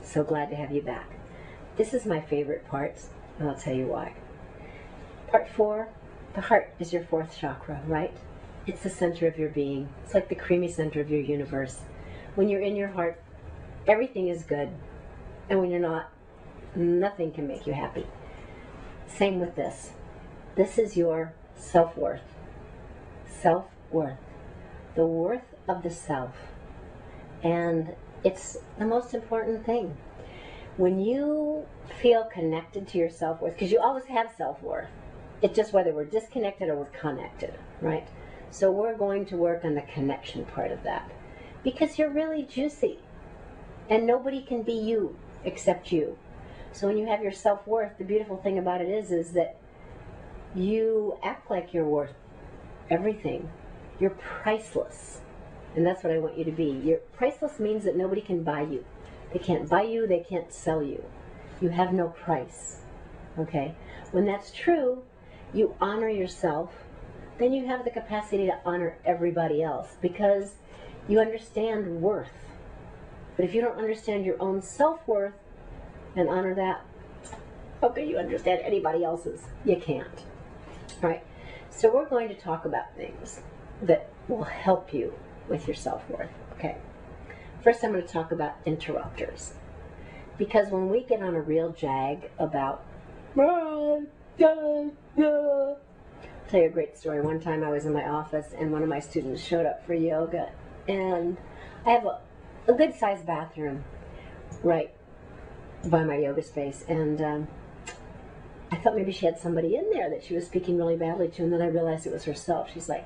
So glad to have you back. This is my favorite part, and I'll tell you why. Part 4, the heart is your 4th chakra, right? It's the center of your being. It's like the creamy center of your universe. When you're in your heart, everything is good. And when you're not, nothing can make you happy. Same with this. This is your self-worth. Self-worth. The worth of the self. And it's the most important thing. When you feel connected to your self-worth, because you always have self-worth, it's just whether we're disconnected or we're connected, right? So we're going to work on the connection part of that. Because you're really juicy. And nobody can be you except you. So when you have your self-worth, the beautiful thing about it is that you act like you're worth everything. You're priceless. And that's what I want you to be. You're priceless means that nobody can buy you. They can't buy you, they can't sell you. You have no price. Okay? When that's true, you honor yourself, then you have the capacity to honor everybody else because you understand worth. But if you don't understand your own self-worth and honor that, how can you understand anybody else's? You can't. Right? So we're going to talk about things that will help you with your self-worth. Okay? First, I'm going to talk about interrupters. Because when we get on a real jag about, I'll tell you a great story. One time I was in my office and one of my students showed up for yoga. And I have a good-sized bathroom right by my yoga space. And I thought maybe she had somebody in there that she was speaking really badly to. And then I realized it was herself. She's like,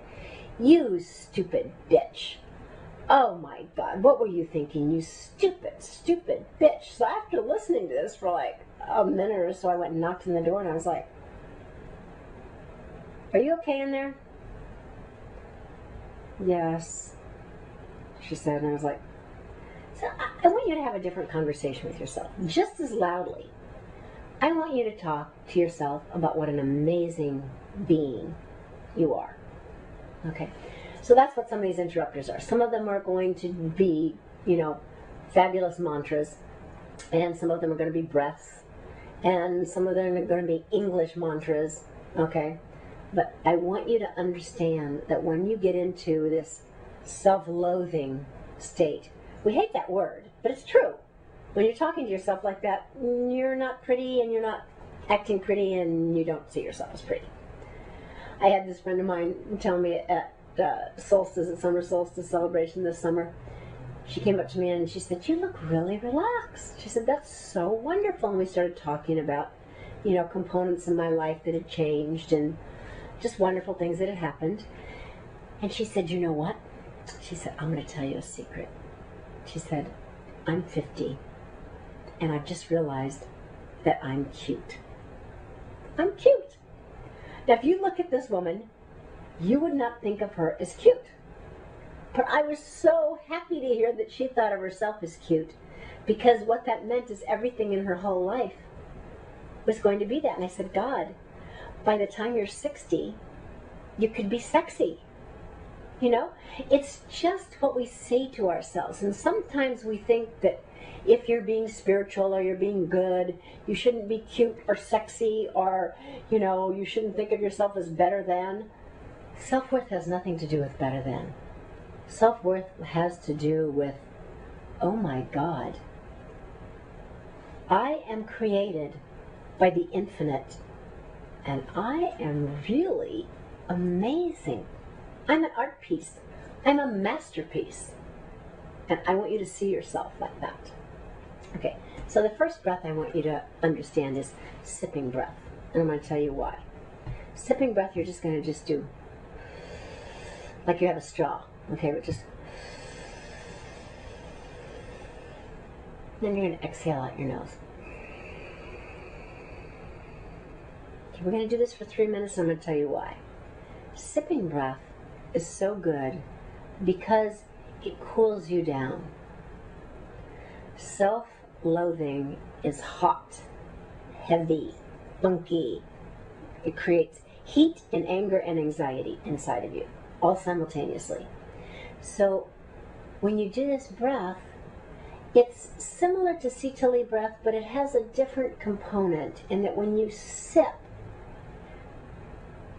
"You stupid bitch. Oh my God, what were you thinking, you stupid, stupid bitch?" So after listening to this for like a minute or so, I went and knocked on the door and I was like, "Are you okay in there?" "Yes," she said, and I was like, so I want you to have a different conversation with yourself, just as loudly. I want you to talk to yourself about what an amazing being you are. Okay? So that's what some of these interrupters are. Some of them are going to be, fabulous mantras, and some of them are going to be breaths, and some of them are going to be English mantras, okay? But I want you to understand that when you get into this self-loathing state, we hate that word, but it's true. When you're talking to yourself like that, you're not pretty, and you're not acting pretty, and you don't see yourself as pretty. I had this friend of mine tell me at summer solstice celebration this summer, she came up to me and she said, "You look really relaxed." She said, "That's so wonderful." And we started talking about, components in my life that had changed and just wonderful things that had happened. And she said, "You know what?" She said, "I'm going to tell you a secret." She said, "I'm 50 and I've just realized that I'm cute." I'm cute. Now, if you look at this woman, you would not think of her as cute. But I was so happy to hear that she thought of herself as cute, because what that meant is everything in her whole life was going to be that. And I said, "God, by the time you're 60, you could be sexy." It's just what we say to ourselves. And sometimes we think that if you're being spiritual or you're being good, you shouldn't be cute or sexy, or, you shouldn't think of yourself as better than. Self-worth has nothing to do with better than. Self-worth has to do with, oh my God, I am created by the infinite, and I am really amazing. I'm an art piece. I'm a masterpiece. And I want you to see yourself like that. Okay, so the first breath I want you to understand is sipping breath. And I'm going to tell you why. Sipping breath, you're just going to do like you have a straw. Okay, but just... Then you're going to exhale out your nose. Okay, we're going to do this for 3 minutes, and I'm going to tell you why. Sipping breath is so good because it cools you down. Self-loathing is hot, heavy, funky. It creates heat and anger and anxiety inside of you, all simultaneously. So when you do this breath, It's similar to sitali breath, but it has a different component in that when you sip,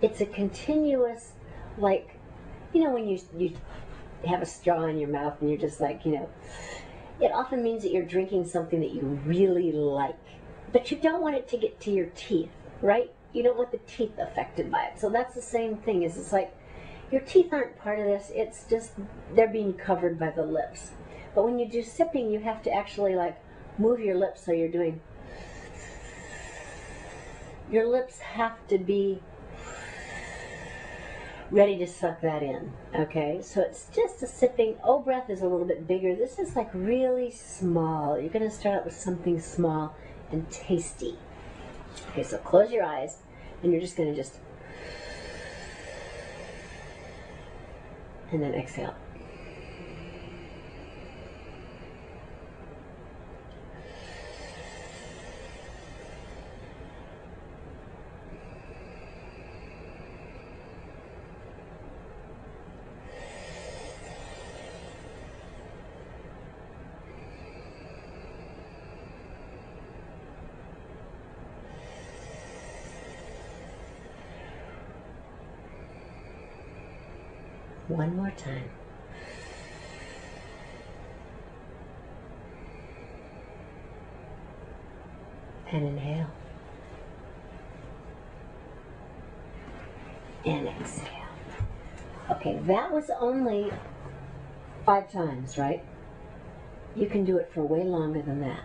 it's a continuous, like, you know, when you have a straw in your mouth and you're just like, you know, it often means that you're drinking something that you really like, but you don't want it to get to your teeth, right? You don't want the teeth affected by it. So that's the same thing, is it's like your teeth aren't part of this, it's just they're being covered by the lips. But when you do sipping, you have to actually like move your lips, so you're doing, your lips have to be ready to suck that in, okay? So it's just a sipping. O breath is a little bit bigger. This is like really small. You're going to start out with something small and tasty. Okay, so close your eyes, and you're just going to just, and then exhale. One more time. And inhale. And exhale. Okay, that was only 5 times, right? You can do it for way longer than that.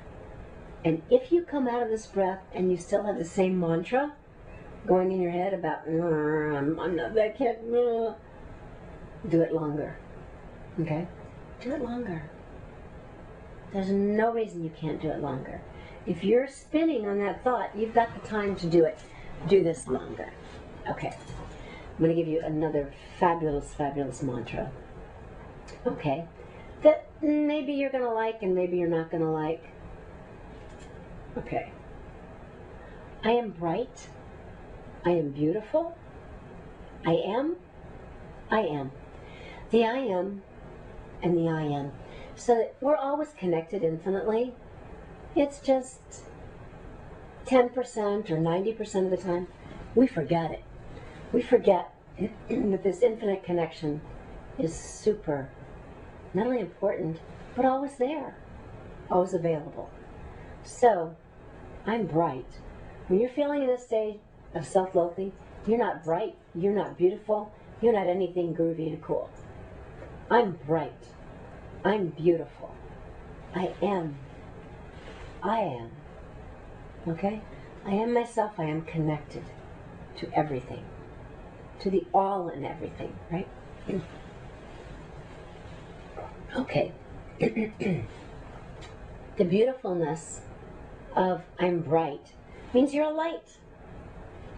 And if you come out of this breath and you still have the same mantra going in your head about, I'm not that kid, do it longer, okay? Do it longer. There's no reason you can't do it longer. If you're spinning on that thought, you've got the time to do it. Do this longer. Okay, I'm going to give you another fabulous, fabulous mantra, okay, that maybe you're going to like and maybe you're not going to like. Okay. I am bright. I am beautiful. I am. The I am and the I am. So that we're always connected infinitely. It's just 10% or 90% of the time we forget it. We forget that this infinite connection is super, not only important, but always there, always available. So, I'm bright. When you're feeling in a state of self-loathing, you're not bright, you're not beautiful, you're not anything groovy and cool. I'm bright. I'm beautiful. I am. Okay? I am myself. I am connected to everything. To the all and everything, right? Okay. The beautifulness of I'm bright means you're a light.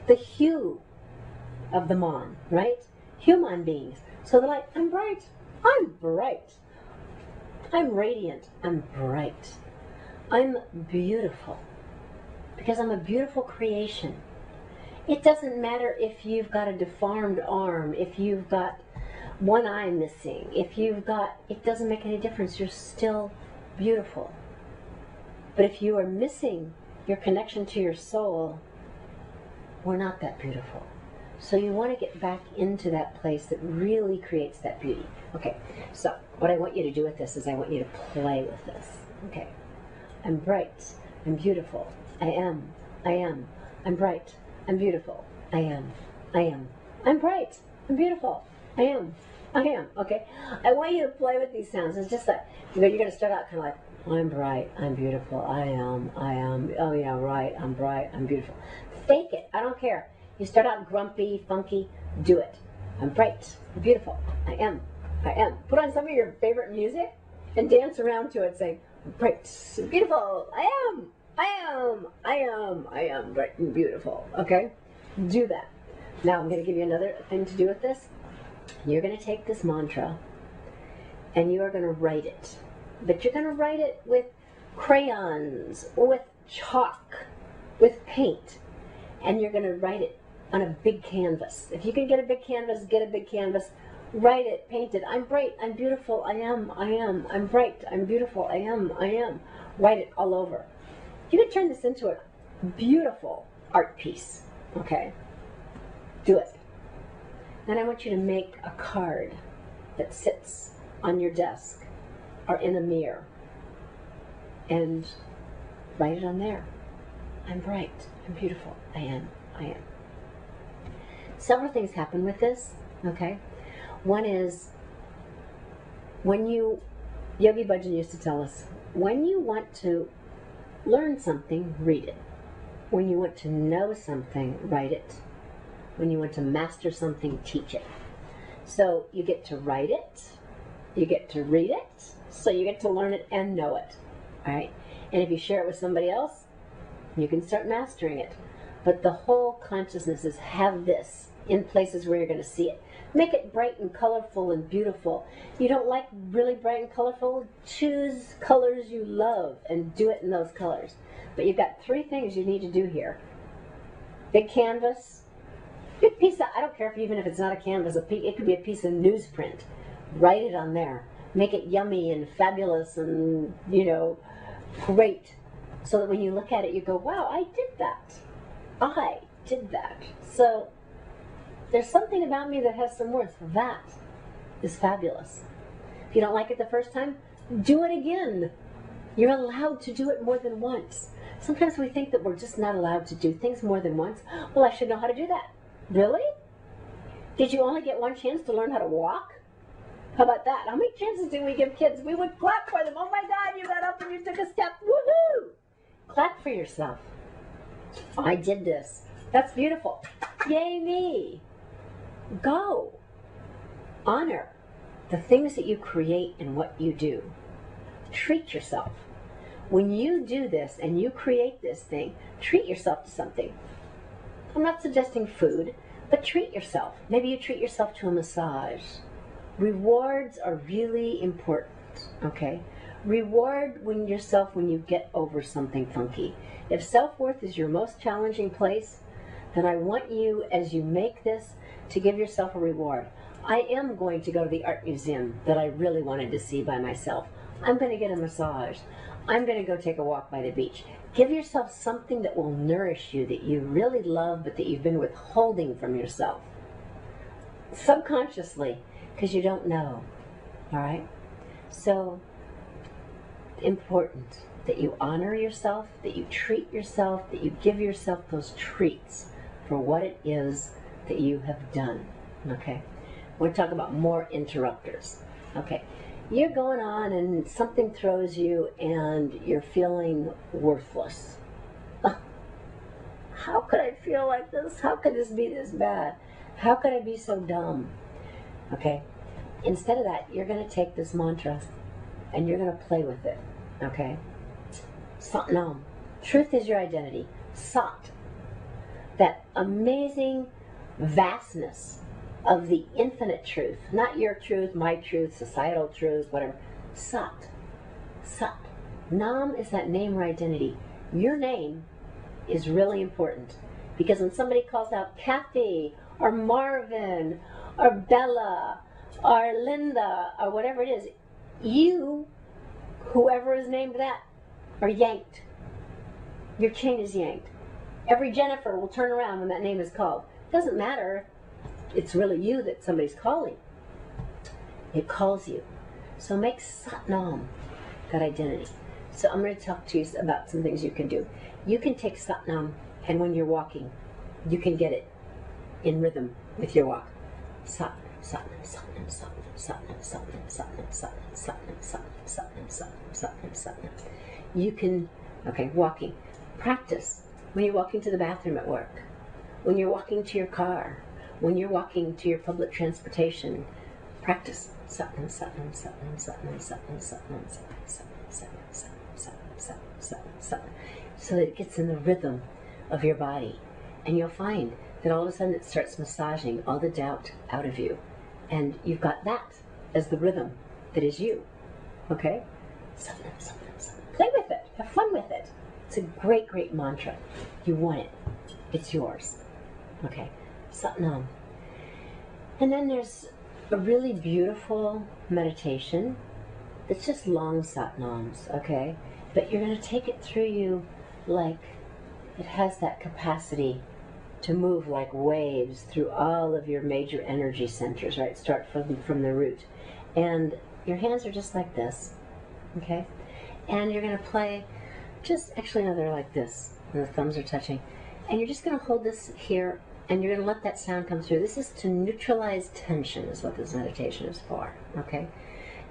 The hue of the mon, right? Human beings. So the light, I'm bright. I'm bright. I'm radiant. I'm bright. I'm beautiful. Because I'm a beautiful creation. It doesn't matter if you've got a deformed arm, if you've got one eye missing, if you've got, it doesn't make any difference. You're still beautiful. But if you are missing your connection to your soul, we're not that beautiful. So you want to get back into that place that really creates that beauty. Okay, so what I want you to do with this is I want you to play with this. Okay, I'm bright, I'm beautiful, I am, I'm bright, I'm beautiful, I am, I'm bright, I'm beautiful, I am. Okay, I want you to play with these sounds. It's just like, you're going to start out kind of like, I'm bright, I'm beautiful, I am, oh yeah, right, I'm bright, I'm beautiful. Fake it, I don't care. You start out grumpy, funky, do it. I'm bright, I'm beautiful, I am. Put on some of your favorite music and dance around to it saying, I'm bright, I'm beautiful, I am bright and beautiful, okay? Do that. Now I'm going to give you another thing to do with this. You're going to take this mantra and you are going to write it. But you're going to write it with crayons, with chalk, with paint. And you're going to write it on a big canvas. If you can get a big canvas, get a big canvas. Write it, paint it. I'm bright, I'm beautiful, I am. I'm bright, I'm beautiful, I am. Write it all over. You can turn this into a beautiful art piece, okay? Do it. Then I want you to make a card that sits on your desk or in a mirror and write it on there. I'm bright, I'm beautiful, I am. Several things happen with this, okay? One is, Yogi Bhajan used to tell us, when you want to learn something, read it. When you want to know something, write it. When you want to master something, teach it. So you get to write it, you get to read it, so you get to learn it and know it. All right? And if you share it with somebody else, you can start mastering it. But the whole consciousness is have this in places where you're going to see it. Make it bright and colorful and beautiful. You don't like really bright and colorful? Choose colors you love and do it in those colors. But you've got 3 things you need to do here. Big canvas, big piece of, I don't care if even if it's not a canvas, it could be a piece of newsprint. Write it on there. Make it yummy and fabulous and, great. So that when you look at it, you go, wow, I did that. I did that. So there's something about me that has some worth. That is fabulous. If you don't like it the first time, do it again. You're allowed to do it more than once. Sometimes we think that we're just not allowed to do things more than once. Well, I should know how to do that. Really? Did you only get one chance to learn how to walk? How about that? How many chances do we give kids? We would clap for them. Oh my God, you got up and you took a step. Woohoo! Clap for yourself. I did this. That's beautiful. Yay me. Go. Honor the things that you create and what you do. Treat yourself. When you do this and you create this thing, treat yourself to something. I'm not suggesting food, but treat yourself. Maybe you treat yourself to a massage. Rewards are really important, okay? Reward yourself when you get over something funky. If self-worth is your most challenging place, then I want you, as you make this, to give yourself a reward. I am going to go to the art museum that I really wanted to see by myself. I'm going to get a massage. I'm going to go take a walk by the beach. Give yourself something that will nourish you, that you really love, but that you've been withholding from yourself. Subconsciously, because you don't know. All right? So, important that you honor yourself, that you treat yourself, that you give yourself those treats for what it is that you have done. Okay? We're talking about more interrupters. Okay. You're going on and something throws you and you're feeling worthless. How could I feel like this? How could this be this bad? How could I be so dumb? Okay? Instead of that, you're going to take this mantra and you're going to play with it. Okay? Sat Nam. Truth is your identity. Sat. That amazing vastness of the infinite truth, not your truth, my truth, societal truth, whatever. Sat. Sat. Nam is that name or identity. Your name is really important because when somebody calls out Kathy or Marvin or Bella or Linda or whatever it is, you, whoever is named that, are yanked. Your chain is yanked. Every Jennifer will turn around when that name is called. Doesn't matter. It's really you that somebody's calling. It calls you. So make Sat Nam that identity. So I'm going to talk to you about some things you can do. You can take Sat Nam, and when you're walking, you can get it in rhythm with your walk. Sat, Sat Nam, Sat Nam, Sat Nam, Sat Nam, Sat Nam, Sat Nam, Sat Nam, Sat Nam, Sat Nam, Sat Nam, Sat Nam, Sat Nam, Sat Nam. You can, okay, walking. Practice when you're walking to the bathroom at work, when you're walking to your car, when you're walking to your public transportation. Practice. Sat Nam, Sat Nam, Sat Nam, Sat Nam, Sat Nam, Sat Nam, Sat Nam, Sat Nam, Sat Nam, Sat Nam, Sat Nam, Sat Nam, Sat Nam, Sat Nam, so that it gets in the rhythm of your body. And you'll find that all of a sudden it starts massaging all the doubt out of you. And you've got that as the rhythm that is you. Okay? Sat Nam, Sat Nam, Sat Nam. Play with it. Have fun with it. It's a great, great mantra. You want it. It's yours. Okay? Sat Nam. And then there's a really beautiful meditation. It's just long satnams, okay? But you're going to take it through you like it has that capacity to move like waves through all of your major energy centers, right? Start from the root. And your hands are just like this, okay? And you're going to play just, actually no, they're like this, and the thumbs are touching. And you're just going to hold this here, and you're going to let that sound come through. This is to neutralize tension, is what this meditation is for, okay?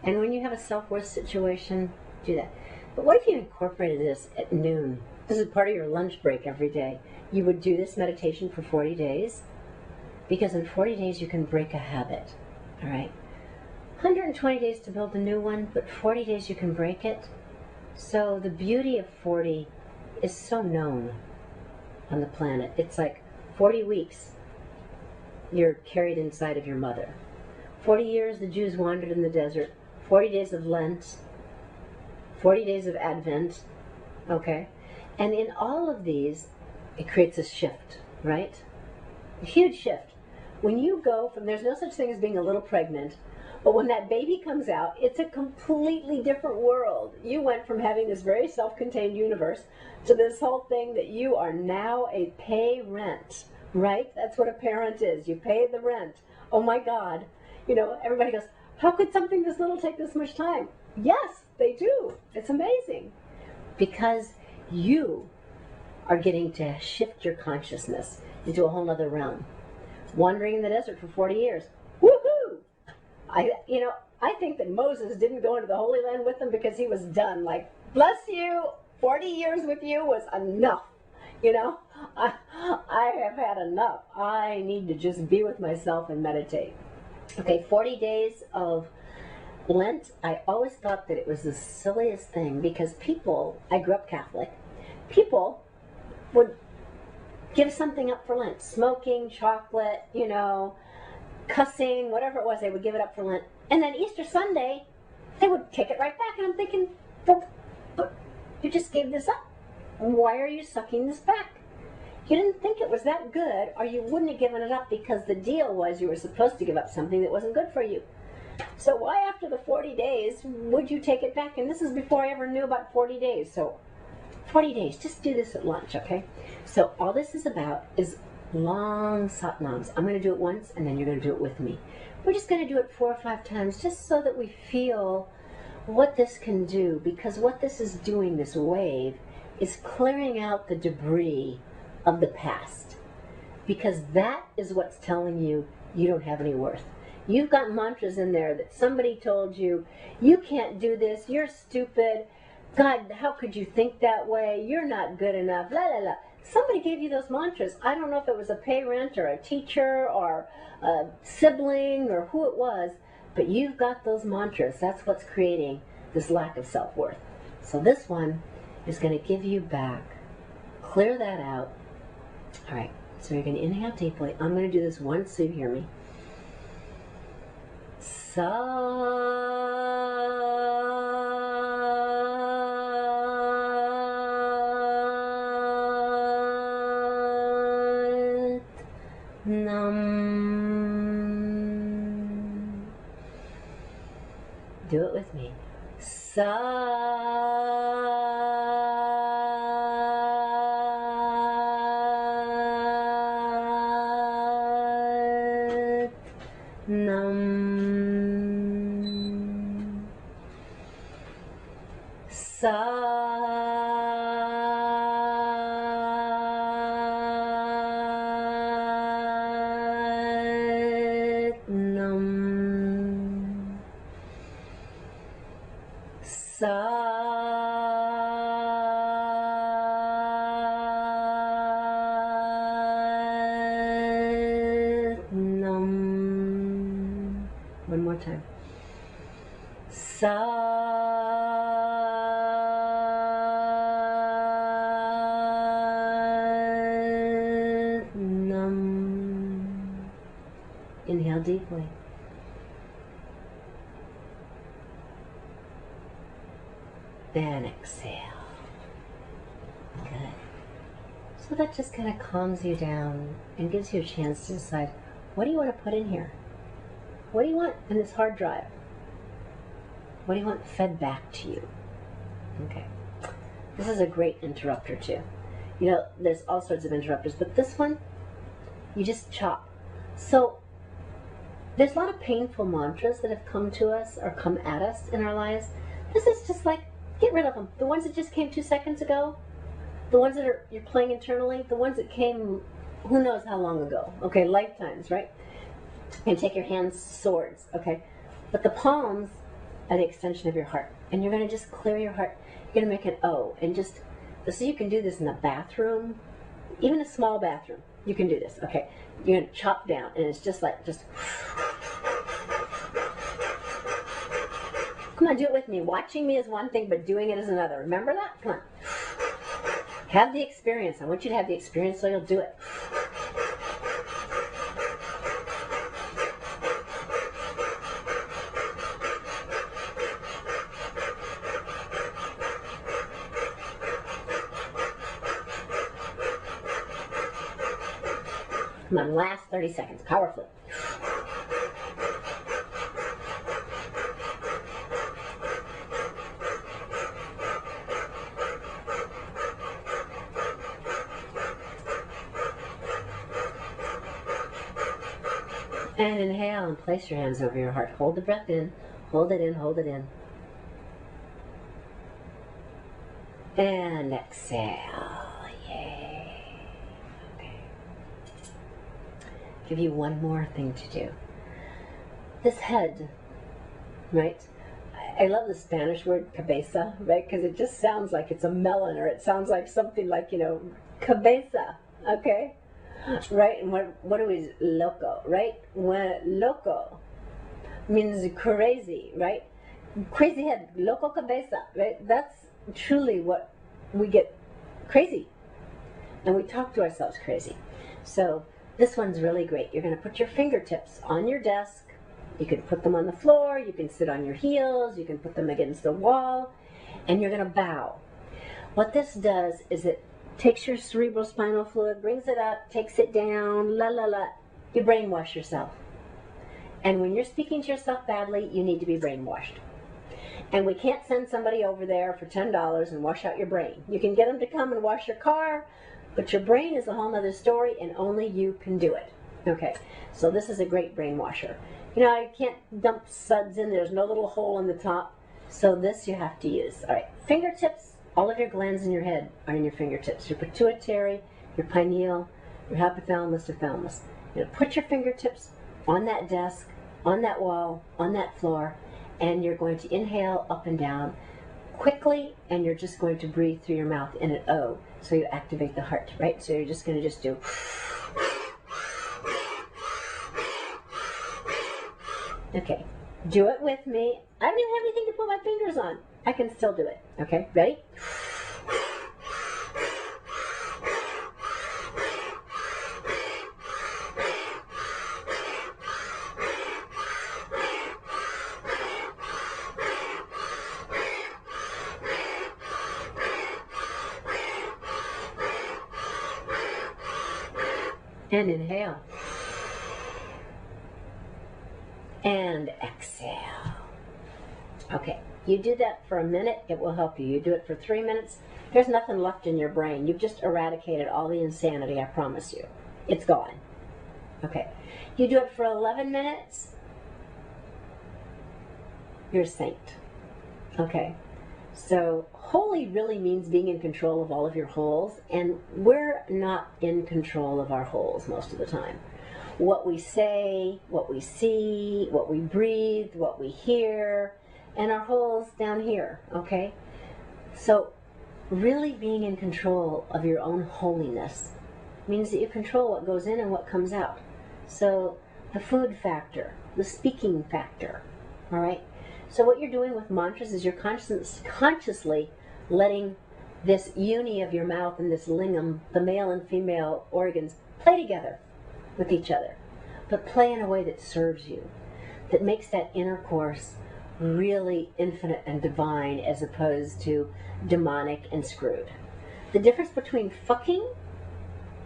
And when you have a self-worth situation, do that. But what if you incorporated this at noon? This is part of your lunch break every day. You would do this meditation for 40 days, because in 40 days you can break a habit, all right? 120 days to build a new one, but 40 days you can break it. So the beauty of 40 is so known on the planet. It's like 40 weeks you're carried inside of your mother. 40 years the Jews wandered in the desert. 40 days of Lent. 40 days of Advent. Okay? And in all of these, it creates a shift, right? A huge shift. When you go from, there's no such thing as being a little pregnant, but when that baby comes out, it's a completely different world. You went from having this very self-contained universe to this whole thing that you are now a pay rent, right? That's what a parent is. You pay the rent. Oh my God. You know, everybody goes, how could something this little take this much time? Yes, they do. It's amazing. Because you are getting to shift your consciousness into a whole other realm. Wandering in the desert for 40 years. Woohoo! I think that Moses didn't go into the Holy Land with them because he was done. Like, bless you, 40 years with you was enough. You know, I have had enough. I need to just be with myself and meditate. Okay, 40 days of Lent, I always thought that it was the silliest thing because people, I grew up Catholic, people would give something up for Lent. Smoking, chocolate, you know, cussing, whatever it was, they would give it up for Lent. And then Easter Sunday, they would take it right back. And I'm thinking, but you just gave this up. Why are you sucking this back? You didn't think it was that good, or you wouldn't have given it up because the deal was you were supposed to give up something that wasn't good for you. So why after the 40 days would you take it back? And this is before I ever knew about 40 days. So 40 days, just do this at lunch, okay? So all this is about is long satnams. I'm going to do it once, and then you're going to do it with me. We're just going to do it 4 or 5 times, just so that we feel what this can do, because what this is doing, this wave, is clearing out the debris of the past. Because that is what's telling you you don't have any worth. You've got mantras in there that somebody told you, you can't do this, you're stupid, God, how could you think that way, you're not good enough, la la la. Somebody gave you those mantras. I don't know if it was a parent or a teacher or a sibling or who it was, but you've got those mantras. That's what's creating this lack of self-worth. So this one is going to give you back. Clear that out. All right, so you're going to inhale deeply. I'm going to do this once so you hear me. Do it with me. One more time. Inhale deeply. Then exhale. Good. So that just kind of calms you down and gives you a chance to decide, what do you want to put in here? What do you want in this hard drive? What do you want fed back to you? Okay. This is a great interrupter too. You know, there's all sorts of interrupters, but this one, you just chop. So there's a lot of painful mantras that have come to us or come at us in our lives. This is just like, get rid of them. The ones that just came 2 seconds ago, the ones that you're playing internally, the ones that came who knows how long ago. Okay, lifetimes, right? And take your hands swords, okay? But the palms are the extension of your heart. And you're going to just clear your heart. You're going to make an O. And just, so you can do this in a bathroom, even a small bathroom. You can do this, okay? You're going to chop down, and it's just like, just... Come on, do it with me. Watching me is one thing, but doing it is another. Remember that? Come on. Have the experience. I want you to have the experience so you'll do it. Come on, last 30 seconds, powerfully. And inhale and place your hands over your heart. Hold the breath in, hold it in, hold it in. And exhale. Yay. Okay. Give you one more thing to do. This head, right? I love the Spanish word cabeza, right? Because it just sounds like it's a melon, or it sounds like something like, you know, cabeza, okay? Right? And what is loco, right? When loco means crazy, right? Crazy head, loco cabeza, right? That's truly what we get crazy. And we talk to ourselves crazy. So this one's really great. You're going to put your fingertips on your desk. You can put them on the floor. You can sit on your heels. You can put them against the wall. And you're going to bow. What this does is it takes your cerebrospinal fluid, brings it up, takes it down, la la la. You brainwash yourself. And when you're speaking to yourself badly, you need to be brainwashed. And we can't send somebody over there for $10 and wash out your brain. You can get them to come and wash your car, but your brain is a whole other story, and only you can do it. Okay, so this is a great brain washer. You know, I can't dump suds in. There's no little hole in the top. So this you have to use. All right, fingertips. All of your glands in your head are in your fingertips. Your pituitary, your pineal, your hypothalamus, your thalamus. You know, put your fingertips on that desk, on that wall, on that floor, and you're going to inhale up and down quickly, and you're just going to breathe through your mouth in an O, so you activate the heart, right? So you're just going to just do... Okay, do it with me. I don't even have anything to put my fingers on. I can still do it. Okay, ready? And inhale. And exhale. Okay, you do that for a minute, it will help you. You do it for 3 minutes, there's nothing left in your brain. You've just eradicated all the insanity, I promise you. It's gone. Okay, you do it for 11 minutes, you're a saint. Okay, so holy really means being in control of all of your holes, and we're not in control of our holes most of the time. What we say, what we see, what we breathe, what we hear, and our holes down here, okay? So really being in control of your own holiness means that you control what goes in and what comes out. So the food factor, the speaking factor, all right? So what you're doing with mantras is you're consciously letting this uni of your mouth and this lingam, the male and female organs, play together with each other, but play in a way that serves you, that makes that intercourse really infinite and divine as opposed to demonic and screwed. The difference between fucking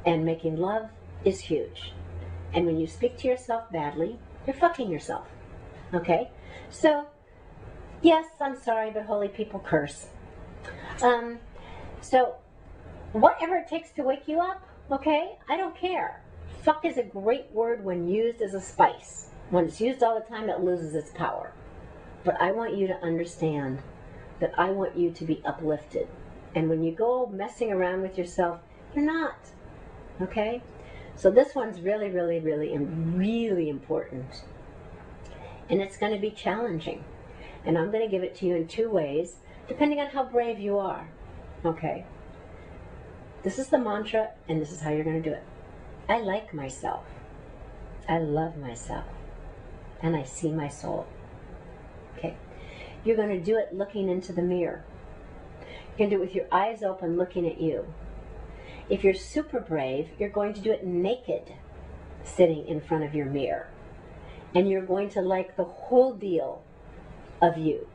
and making love is huge. And when you speak to yourself badly, you're fucking yourself. Okay? So, yes, I'm sorry, but holy people curse. So, whatever it takes to wake you up, okay? I don't care. Fuck is a great word when used as a spice. When it's used all the time, it loses its power. But I want you to understand that I want you to be uplifted. And when you go messing around with yourself, you're not. Okay? So this one's really, really, really, really important. And it's going to be challenging. And I'm going to give it to you in two ways, depending on how brave you are. Okay? This is the mantra, and this is how you're going to do it. I like myself. I love myself. And I see my soul. Okay? You're going to do it looking into the mirror. You can do it with your eyes open, looking at you. If you're super brave, you're going to do it naked, sitting in front of your mirror. And you're going to like the whole deal of you.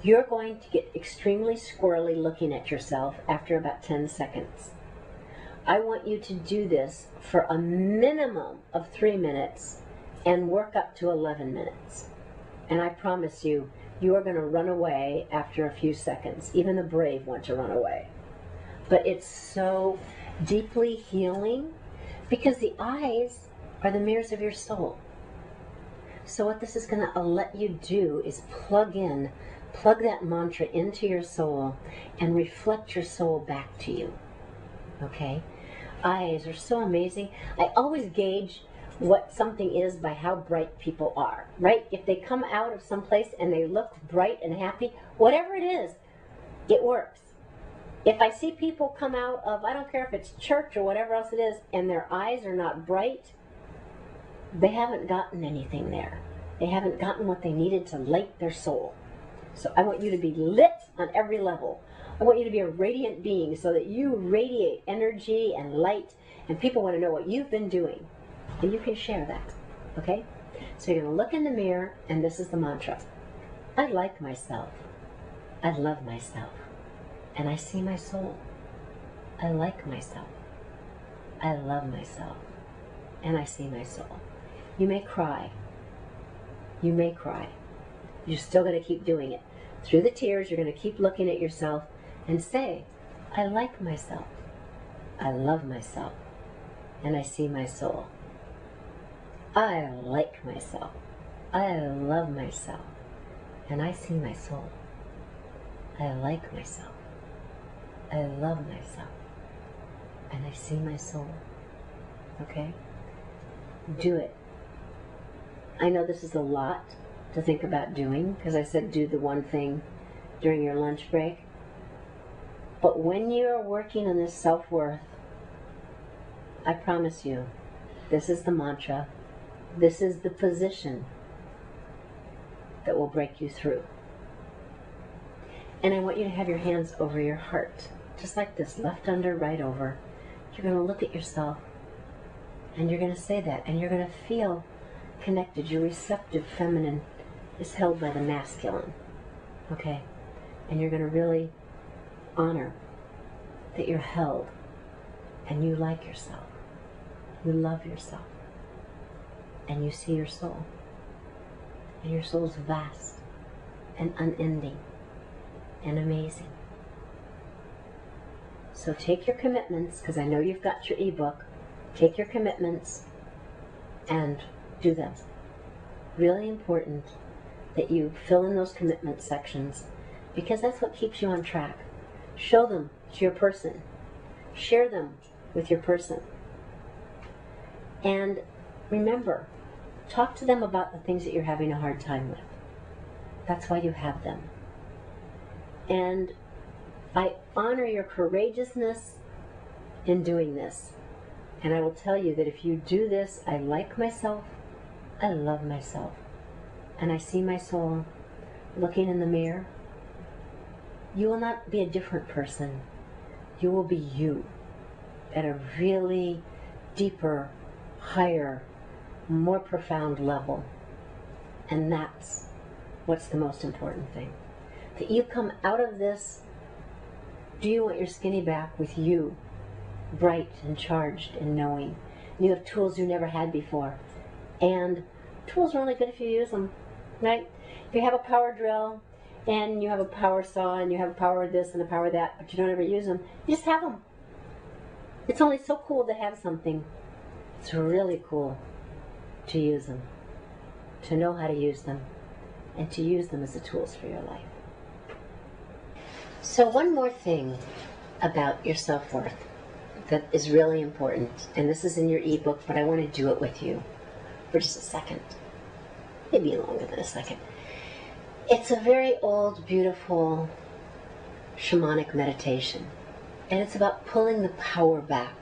You're going to get extremely squirrely looking at yourself after about 10 seconds. I want you to do this for a minimum of 3 minutes and work up to 11 minutes. And I promise you, you are going to run away after a few seconds. Even the brave want to run away. But it's so deeply healing because the eyes are the mirrors of your soul. So what this is going to let you do is plug that mantra into your soul and reflect your soul back to you. Okay? Eyes are so amazing. I always gauge what something is by how bright people are, right? If they come out of some place and they look bright and happy, whatever it is, it works. If I see people come out of, I don't care if it's church or whatever else it is, and their eyes are not bright, they haven't gotten anything there. They haven't gotten what they needed to light their soul. So I want you to be lit on every level. I want you to be a radiant being so that you radiate energy and light, and people want to know what you've been doing. And you can share that, okay? So you're going to look in the mirror, and this is the mantra. I like myself. I love myself. And I see my soul. I like myself. I love myself. And I see my soul. You may cry. You may cry. You're still going to keep doing it. Through the tears, you're going to keep looking at yourself and say, I like myself. I love myself. And I see my soul. I like myself. I love myself. And I see my soul. I like myself. I love myself. And I see my soul. Okay? Do it. I know this is a lot to think about doing, because I said do the one thing during your lunch break. But when you're working on this self-worth, I promise you, this is the mantra, this is the position that will break you through. And I want you to have your hands over your heart, just like this, left under, right over. You're going to look at yourself, and you're going to say that, and you're going to feel connected. Your receptive feminine is held by the masculine, okay? And you're going to really honor that you're held, and you like yourself, you love yourself, and you see your soul. And your soul's vast and unending and amazing. So take your commitments, because I know you've got your ebook. Take your commitments and do them. Really important that you fill in those commitment sections, because that's what keeps you on track. Show them to your person. Share them with your person. And remember, talk to them about the things that you're having a hard time with. That's why you have them. And I honor your courageousness in doing this. And I will tell you that if you do this, I like myself, I love myself, and I see my soul looking in the mirror, you will not be a different person. You will be you at a really deeper, higher, more profound level. And that's what's the most important thing. That you come out of this, do you want your skinny back with you, bright and charged and knowing. And you have tools you never had before. And tools are only good if you use them. right? If you have a power drill and you have a power saw and you have a power this and a power that, but you don't ever use them, you just have them. It's only so cool to have something. It's really cool to use them, to know how to use them, and to use them as the tools for your life. So one more thing about your self-worth that is really important, and this is in your ebook, but I want to do it with you for just a second, maybe longer than a second. It's a very old, beautiful shamanic meditation, and it's about pulling the power back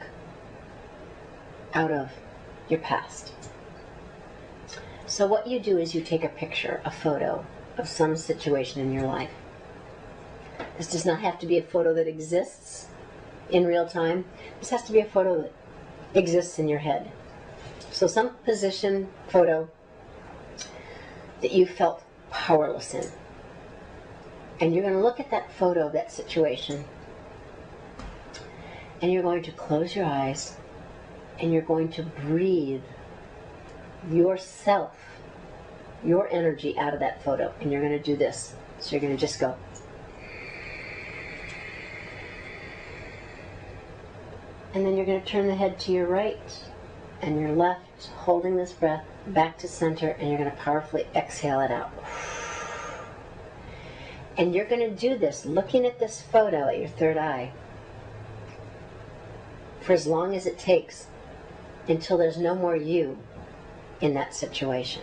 out of your past. So what you do is you take a picture, a photo of some situation in your life. This does not have to be a photo that exists in real time. This has to be a photo that exists in your head. So some position, photo that you felt powerless in. And you're going to look at that photo of that situation, and you're going to close your eyes, and you're going to breathe yourself, your energy out of that photo. And you're going to do this. So you're going to just go. And then you're going to turn the head to your right and your left, holding this breath back to center, and you're going to powerfully exhale it out. And you're going to do this looking at this photo at your third eye for as long as it takes until there's no more you in that situation.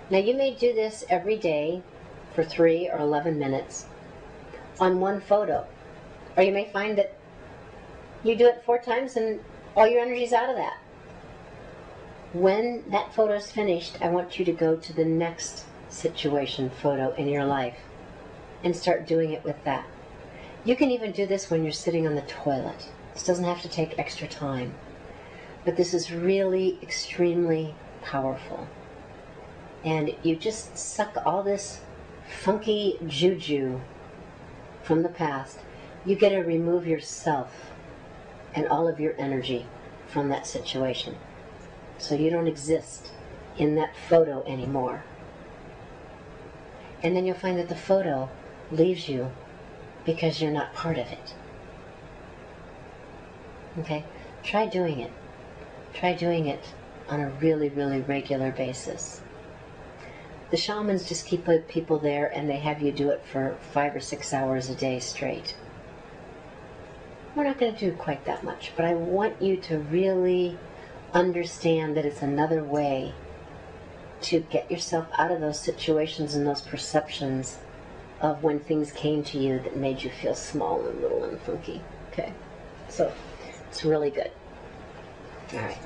Now you may do this every day for 3 or 11 minutes on one photo. Or you may find that you do it 4 times and all your energy's out of that. When that photo is finished, I want you to go to the next situation photo in your life and start doing it with that. You can even do this when you're sitting on the toilet. This doesn't have to take extra time. But this is really extremely powerful. And you just suck all this funky juju from the past. You get to remove yourself and all of your energy from that situation. So you don't exist in that photo anymore. And then you'll find that the photo leaves you because you're not part of it. Okay? Try doing it. Try doing it on a really, really regular basis. The shamans just keep people there and they have you do it for 5 or 6 hours a day straight. We're not going to do quite that much, but I want you to really understand that it's another way to get yourself out of those situations and those perceptions of when things came to you that made you feel small and little and funky. Okay? So, it's really good. All right.